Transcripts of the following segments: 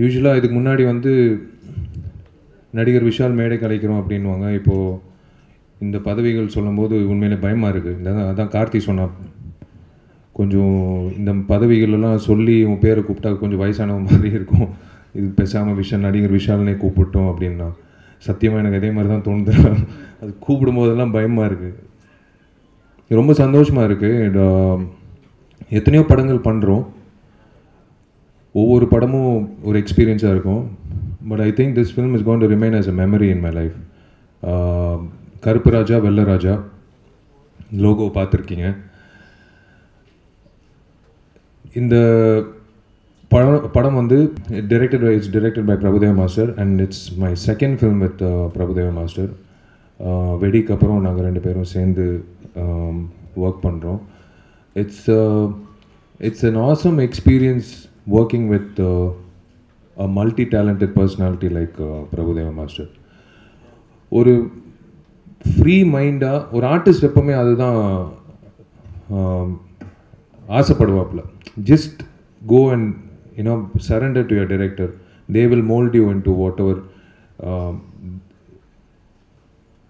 யூஸ்வலாக இதுக்கு முன்னாடி வந்து நடிகர் விஷால் மேடை கலைக்கிறோம் அப்படின்வாங்க. இப்போது இந்த பதவிகள் சொல்லும்போது உண்மையிலே பயமாக இருக்குது. அதான் கார்த்தி சொன்னான், கொஞ்சம் இந்த பதவிகளெல்லாம் சொல்லி உன் பேரை கூப்பிட்டா கொஞ்சம் வயசானவங்க மாதிரி இருக்கும், இது பேசாமல் நடிகர் விஷால்னே கூப்பிட்டோம் அப்படின்னா. சத்தியமாக எனக்கு அதே மாதிரி தான் தோணுது. அது கூப்பிடும்போதெல்லாம் பயமாக இருக்குது. ரொம்ப சந்தோஷமாக இருக்குது. எத்தனையோ படங்கள் பண்ணுறோம், ஒவ்வொரு படமும் ஒரு எக்ஸ்பீரியன்ஸாக இருக்கும். But I think this film is going to remain as a memory in my life. Karuppu Raja Vellai Raja logo பார்த்துருக்கீங்க. இந்த படம் வந்து it's directed by Prabhudeva master and it's my second film with Prabhudeva master. வெடிக்கு அப்புறம் நாங்கள் 2 பேரும் சேர்ந்து ஒர்க் பண்ணுறோம். It's an awesome experience working with a multi-talented personality like Prabhudeva master. ஒரு ஃப்ரீ மைண்டாக ஒரு ஆர்டிஸ்ட் எப்போவுமே அதுதான் ஆசைப்படுவாப்பில். Just go and surrender to your director. They will mold you into whatever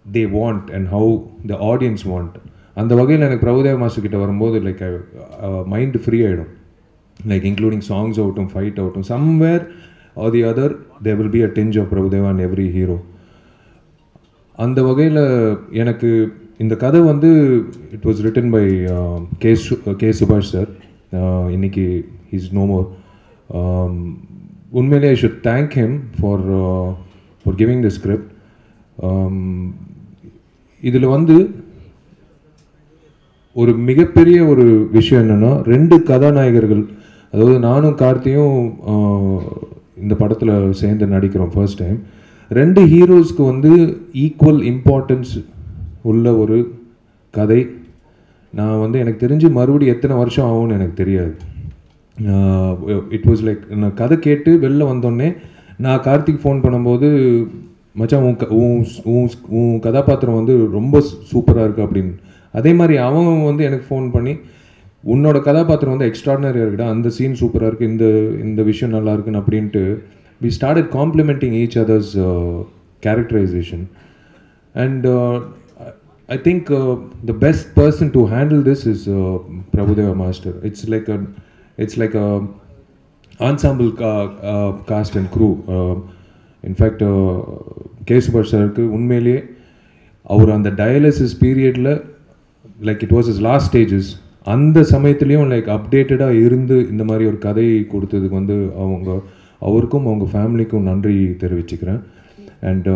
they want and how the audience want. அந்த வகையில் எனக்கு Prabhudeva master கிட்ட வரும்போது லைக் மைண்ட் ஃப்ரீ ஆகிடும். லைக் இன்க்ளூடிங் சாங்ஸ் ஆகட்டும், ஃபைட் ஆகட்டும், somewhere or the other there will be a tinge of Prabhudeva in every hero. அந்த வகையில் எனக்கு இந்த கதை வந்து it was written by K சுபாஷ் சார். இன்னைக்கு he's no more. உண்மையிலே I should thank him for giving the script. இதில் வந்து ஒரு மிகப்பெரிய ஒரு விஷயம் என்னென்னா, 2 கதாநாயகர்கள், அதாவது நானும் கார்த்தியும் இந்த படத்தில் சேர்ந்து நடிக்கிறோம் ஃபர்ஸ்ட் டைம். 2 ஹீரோஸ்க்கு வந்து ஈக்குவல் இம்பார்ட்டன்ஸ் உள்ள ஒரு கதை. நான் வந்து எனக்கு தெரிஞ்சு மறுபடியும் எத்தனை வருஷம் ஆகும்னு எனக்கு தெரியாது. இட் வாஸ் லைக், நான் கதை கேட்டு வெளில வந்தோடனே நான் கார்த்திக் ஃபோன் பண்ணும்போது, மச்சான் உன் கதாபாத்திரம் வந்து ரொம்ப சூப்பராக இருக்குது அப்படின்னு. அதே மாதிரி அவன் வந்து எனக்கு ஃபோன் பண்ணி, உன்னோட கதாபாத்திரம் வந்து எக்ஸ்ட்ராடினரியாக இருக்குடா, அந்த சீன் சூப்பராக இருக்குது, இந்த விஷயம் நல்லா இருக்குன்னு அப்படின்ட்டு we started complimenting each other's characterization. And I think the best person to handle this is Prabhudeva Master. It's like a ensemble cast and crew. In fact, K. Subhash sirku unmeliye அவர் அந்த dialysis பீரியடில் like it was is last stages, அந்த சமயத்துலேயும் like அப்டேட்டடாக இருந்து இந்த மாதிரி ஒரு கதை கொடுத்ததுக்கு வந்து அவருக்கும் அவங்க ஃபேமிலிக்கும் நன்றி தெரிவிச்சுக்கிறேன். அண்ட்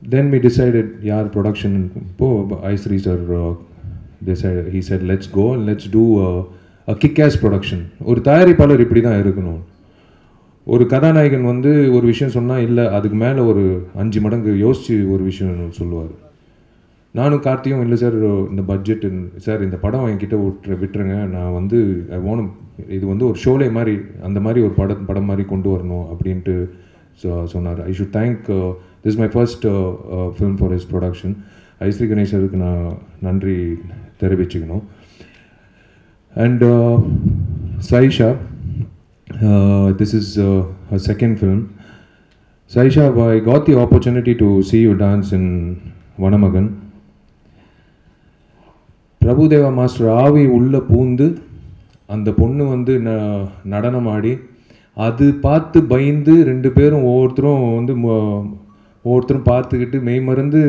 தென் we decided யார் ப்ரொடக்ஷன், இப்போது ஐஸ்ரீ sir he said let's go and let's do a kick-ass production. ஒரு தயாரிப்பாளர் இப்படி தான் இருக்கணும். ஒரு கதாநாயகன் வந்து ஒரு விஷயம் சொன்னால் இல்லை அதுக்கு மேலே ஒரு 5 மடங்கு யோசித்து ஒரு விஷயம் சொல்லுவார். நானும் கார்த்தியும் இல்லை சார் இந்த பட்ஜெட் சார் இந்த படம் என்கிட்ட விட்டுருங்க, நான் வந்து இது வந்து ஒரு ஷோலே மாதிரி அந்த மாதிரி ஒரு படம் மாதிரி கொண்டு வரணும் அப்படின்ட்டு சொன்னார். I should thank this my first film for his production. Ishari கணேசருக்கு நான் நன்றி தெரிவிச்சுக்கணும். And Sayyeshaa, this is her second film. Saisha, I got the opportunity to see you dance in Vanamagan. Prabhudeva master ஆவி உள்ள பூந்து அந்த பொண்ணு வந்து நடனம் ஆடி அது பார்த்து பயந்து 2 பேரும் ஒவ்வொருத்தரும் பார்த்துக்கிட்டு மெய் மறந்து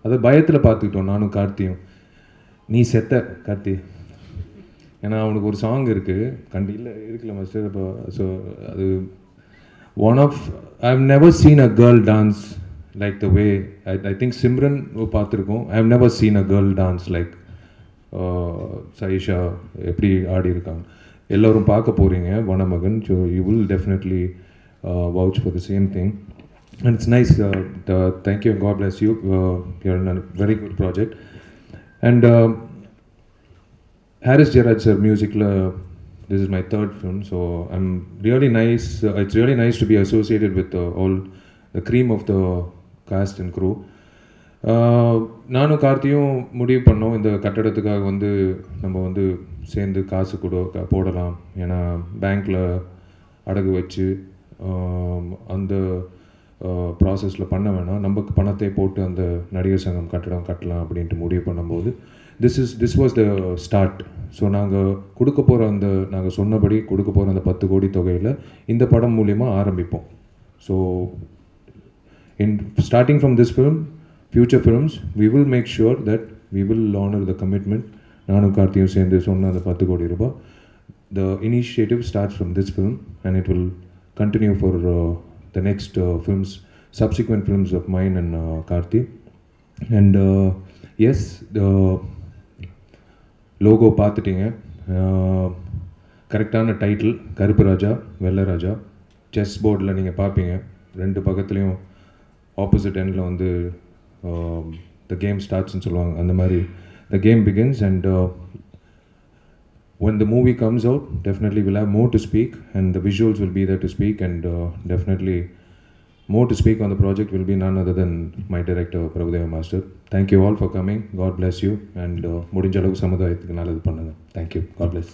அதை பயத்தில் பார்த்துக்கிட்டோம் நானும் கார்த்தியும். நீ செத்த கார்த்தி, ஏன்னா அவனுக்கு ஒரு சாங் இருக்குது இருக்குல்ல மாஸ்டர். இப்போ ஸோ அது one of I have never seen a girl dance like the way I think Simran பார்த்துருக்கோம். I have never seen a girl dance like Sayyeshaa எப்படி ஆடி இருக்காங்க. எல்லோரும் பார்க்க போகிறீங்க Vanamagan. So you will definitely vouch for the same thing. And it's nice. Thank you, God bless you. You're a very good project. And Haris Jayaraj sir music la, this is my 3rd film, so I'm really nice. It's really nice to be associated with all the cream of the cast and crew. நானும் கார்த்தியும் முடிவு பண்ணோம் இந்த கட்டடத்துக்காக வந்து நம்ம வந்து சேர்ந்து காசு போடலாம். ஏன்னா பேங்க்கில் அடகு வச்சு அந்த ப்ராசஸில் பண்ண வேணாம், நமக்கு பணத்தை போட்டு அந்த நடிகர் சங்கம் கட்டடம் கட்டலாம் அப்படின்ட்டு முடிவு பண்ணும்போது this was the start. So நாங்கள் கொடுக்க போகிற நாங்கள் சொன்னபடி கொடுக்க போகிற அந்த 10 கோடி தொகையில் இந்த படம் மூலிமா ஆரம்பிப்போம். So starting from this film, future films, we will make sure that we will honor the commitment. நானும் கார்த்தியும் சேர்ந்து சொன்ன அந்த 10 கோடி ரூபாய், the initiative starts from this film and it will continue for the next films, subsequent films of mine and Karthi. And yes, the logo பார்த்துட்டீங்க, கரெக்டான title கருப்பு ராஜா வெள்ளை ராஜா. Chess போர்டில் நீங்கள் பார்ப்பீங்க, 2 பக்கத்துலேயும் ஆப்போசிட் எண்டில் வந்து the game startsன்னு சொல்லுவாங்க, அந்த மாதிரி the game begins. And when the movie comes out, definitely we'll have more to speak and the visuals will be there to speak, and definitely more to speak on the project will be none other than my director Prabhudeva Master. Thank you all for coming. God bless you, and முடிஞ்ச அளவுக்கு சமுதாயத்துக்கு நல்லது பண்ணுங்க. Thank you. God bless.